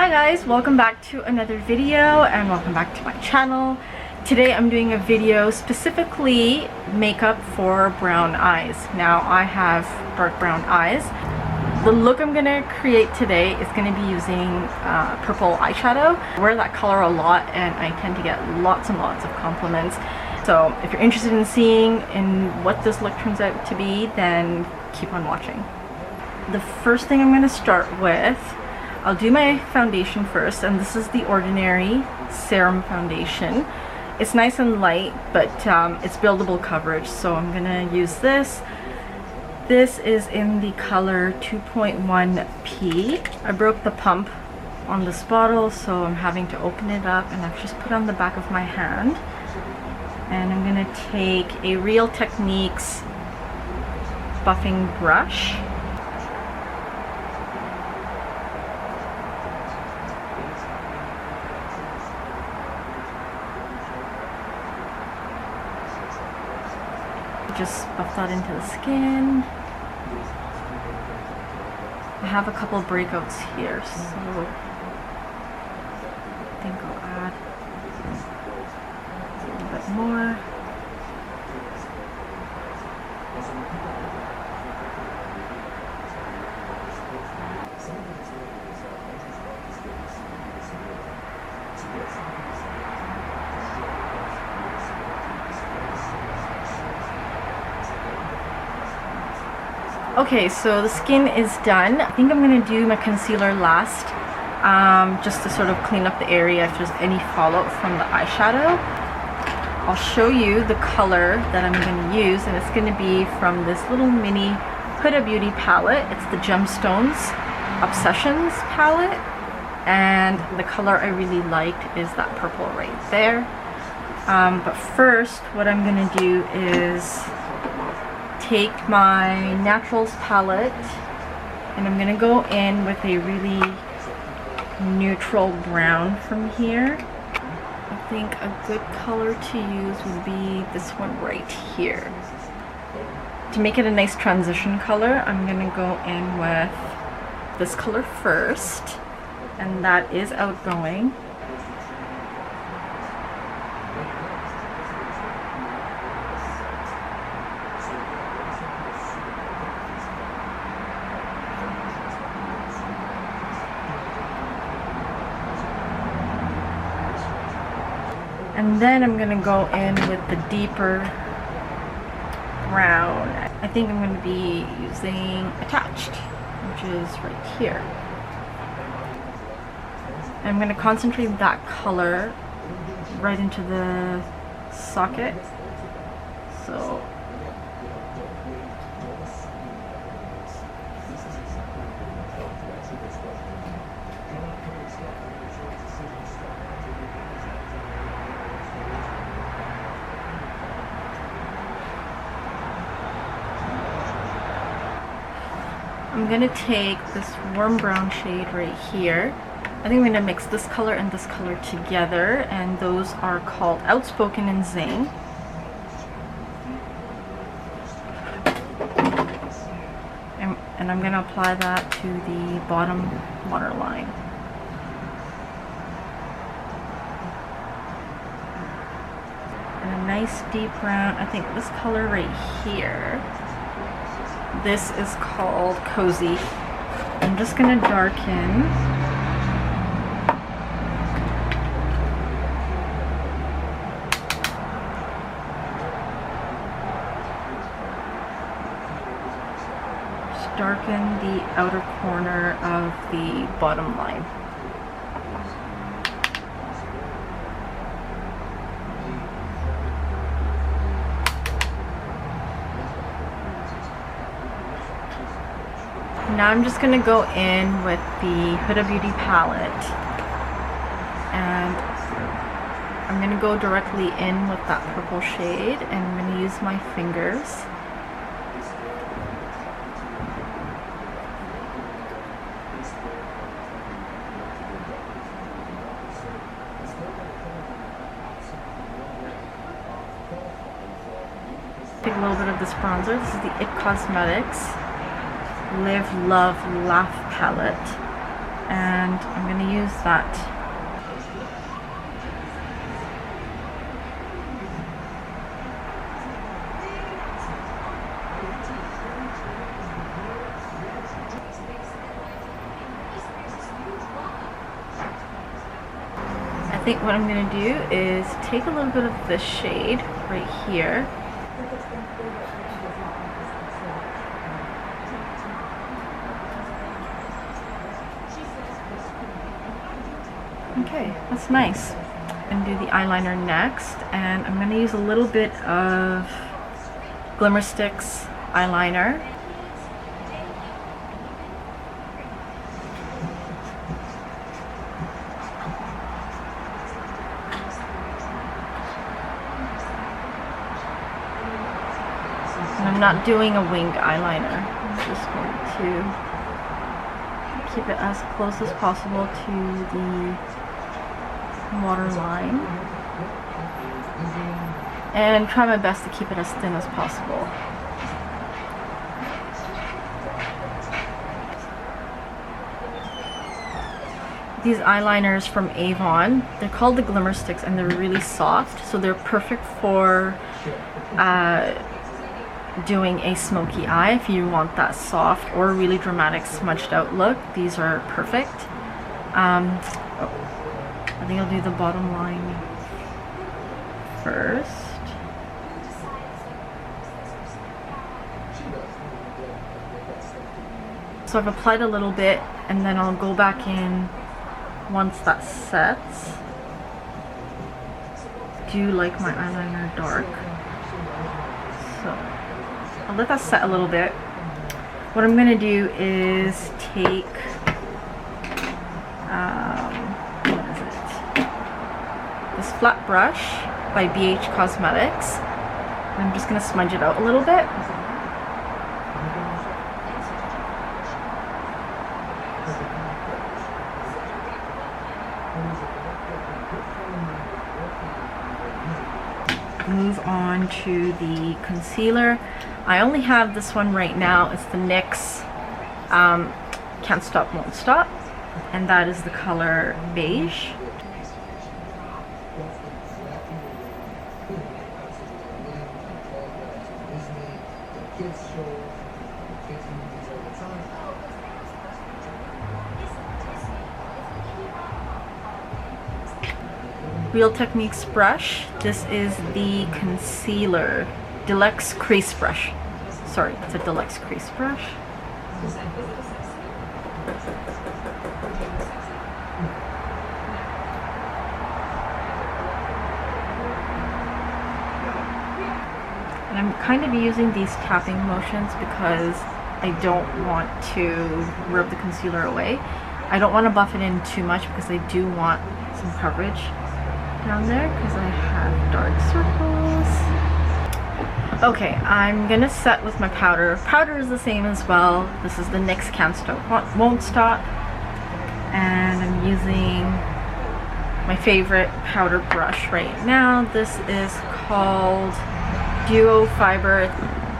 Hi guys, welcome back to another video and welcome back to my channel. Today I'm doing a video specifically makeup for brown eyes. Now I have dark brown eyes. The look I'm gonna create today is gonna be using purple eyeshadow. I wear that color a lot and I tend to get lots and lots of compliments. So if you're interested in seeing what this look turns out to be, then keep on watching. The first thing I'm gonna start with, I'll do my foundation first, and this is the Ordinary Serum Foundation. It's nice and light, but it's buildable coverage, so I'm gonna use this. This is in the color 2.1P. I broke the pump on this bottle, so I'm having to open it up, and I've just put on the back of my hand. And I'm gonna take a Real Techniques buffing brush. Just buff that into the skin. I have a couple breakouts here, so I think I'll add a little bit more. Okay, so the skin is done. I think I'm gonna do my concealer last, just to sort of clean up the area if there's any fallout from the eyeshadow. I'll show you the color that I'm gonna use, and it's gonna be from this little mini Huda Beauty palette. It's the Gemstones Obsessions palette, and the color I really liked is that purple right there. But first, what I'm gonna do is take my Naturals palette, and I'm gonna go in with a really neutral brown from here. I think a good color to use would be this one right here. To make it a nice transition color, I'm gonna go in with this color first, and that is Outgoing. And then I'm gonna go in with the deeper brown. I think I'm gonna be using Attached, which is right here. And I'm gonna concentrate that color right into the socket. So I'm gonna take this warm brown shade right here. I think I'm gonna mix this color and this color together, and those are called Outspoken and Zing. And I'm gonna apply that to the bottom waterline. And a nice deep brown, I think this color right here. This is called Cozy. I'm just gonna darken. Just darken the outer corner of the bottom line. Now I'm just gonna go in with the Huda Beauty palette, and I'm gonna go directly in with that purple shade, and I'm gonna use my fingers. Take a little bit of this bronzer. This is the It Cosmetics Live, Love, Laugh palette. and I'm going to use that. I think what I'm going to do is take a little bit of this shade right here. Okay, that's nice. And do the eyeliner next, and I'm going to use a little bit of Glimmer Sticks eyeliner. And I'm not doing a winged eyeliner. I'm just going to keep it as close as possible to the waterline and try my best to keep it as thin as possible. These eyeliners from Avon, they're called the Glimmer Sticks, and they're really soft, so they're perfect for doing a smoky eye. If you want that soft or really dramatic smudged out look, these are perfect. I think I'll do the bottom line first. So I've applied a little bit, and then I'll go back in once that sets. Do you like my eyeliner dark? So I'll let that set a little bit. What I'm going to do is take this flat brush by BH Cosmetics. I'm just going to smudge it out a little bit. Move on to the concealer. I only have this one right now. It's the NYX Can't Stop Won't Stop, and that is the color Beige. Real Techniques brush. This is the concealer deluxe crease brush. Sorry, it's a deluxe crease brush. And I'm kind of using these tapping motions because I don't want to rub the concealer away. I don't want to buff it in too much because I do want some coverage down there because I have dark circles. Okay, I'm gonna set with my powder. Powder is the same as well. This is the NYX Can't Stop Won't Stop, and I'm using my favorite powder brush right now. This is called Duo Fiber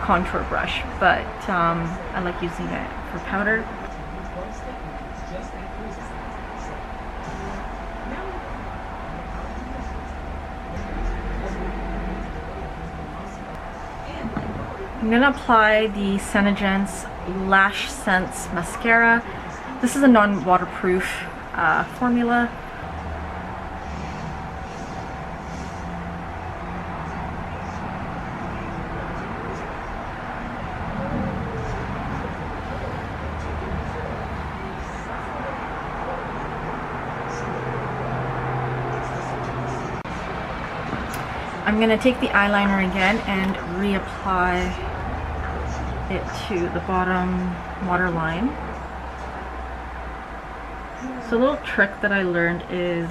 Contour Brush, but I like using it for powder. I'm going to apply the Senegence Lash Sense Mascara. This is a non-waterproof formula. I'm going to take the eyeliner again and reapply it to the bottom waterline. So a little trick that I learned is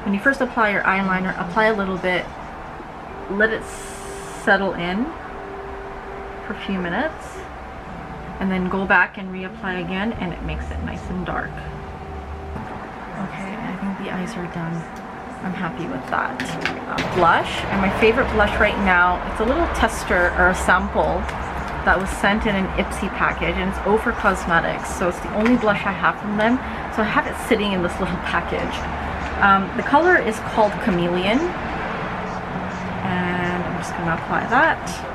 when you first apply your eyeliner, apply a little bit, let it settle in for a few minutes, and then go back and reapply again, and it makes it nice and dark. Okay, I think the eyes are done. I'm happy with that. Blush, and my favorite blush right now, it's a little tester or a sample that was sent in an Ipsy package, and it's O for Cosmetics, so it's the only blush I have from them. So I have it sitting in this little package. The color is called Chameleon, and I'm just gonna apply that.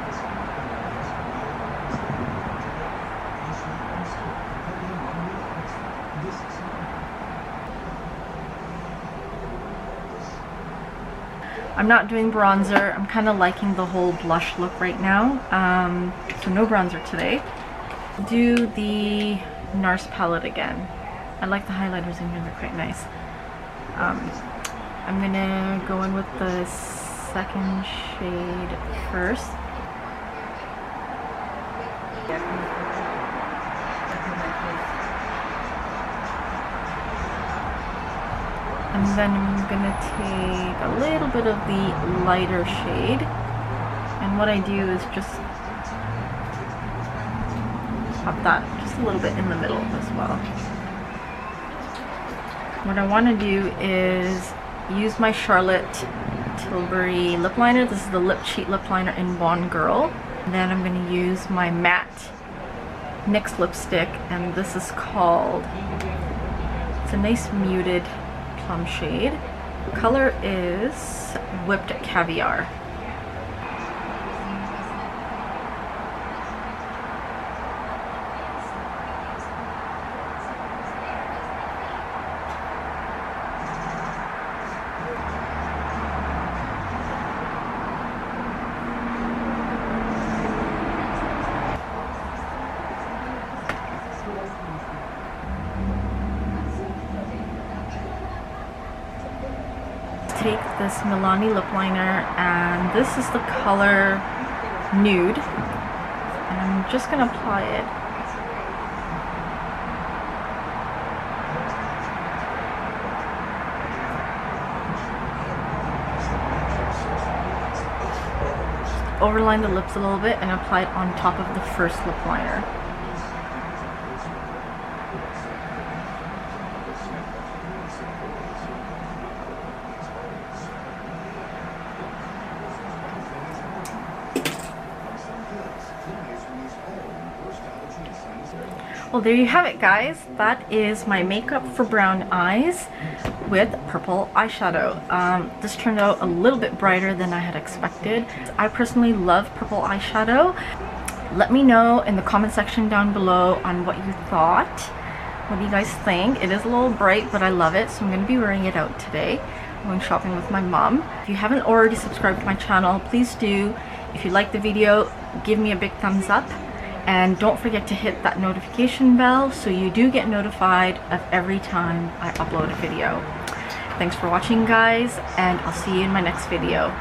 I'm not doing bronzer. I'm kind of liking the whole blush look right now. So no bronzer today. Do the NARS palette again. I like the highlighters in here, they're quite nice. I'm gonna go in with the second shade first. And then I'm gonna take a little bit of the lighter shade, and what I do is just pop that just a little bit in the middle as well. What I want to do is use my Charlotte Tilbury lip liner. This is the Lip Cheat lip liner in Bond Girl. And then I'm going to use my matte NYX lipstick, and this is called, it's a nice muted plum shade. The color is Whipped Caviar. Take this Milani lip liner, and this is the color Nude, and I'm just gonna apply it. Just overline the lips a little bit and apply it on top of the first lip liner. Well, there you have it, guys. That is my makeup for brown eyes with purple eyeshadow. This turned out a little bit brighter than I had expected. I personally love purple eyeshadow. Let me know in the comment section down below on what you thought. What do you guys think? It is a little bright, but I love it, so I'm going to be wearing it out today. I'm going shopping with my mom. If you haven't already subscribed to my channel, please do. If you like the video, give me a big thumbs up. And don't forget to hit that notification bell so you do get notified of every time I upload a video. Thanks for watching, guys, and I'll see you in my next video.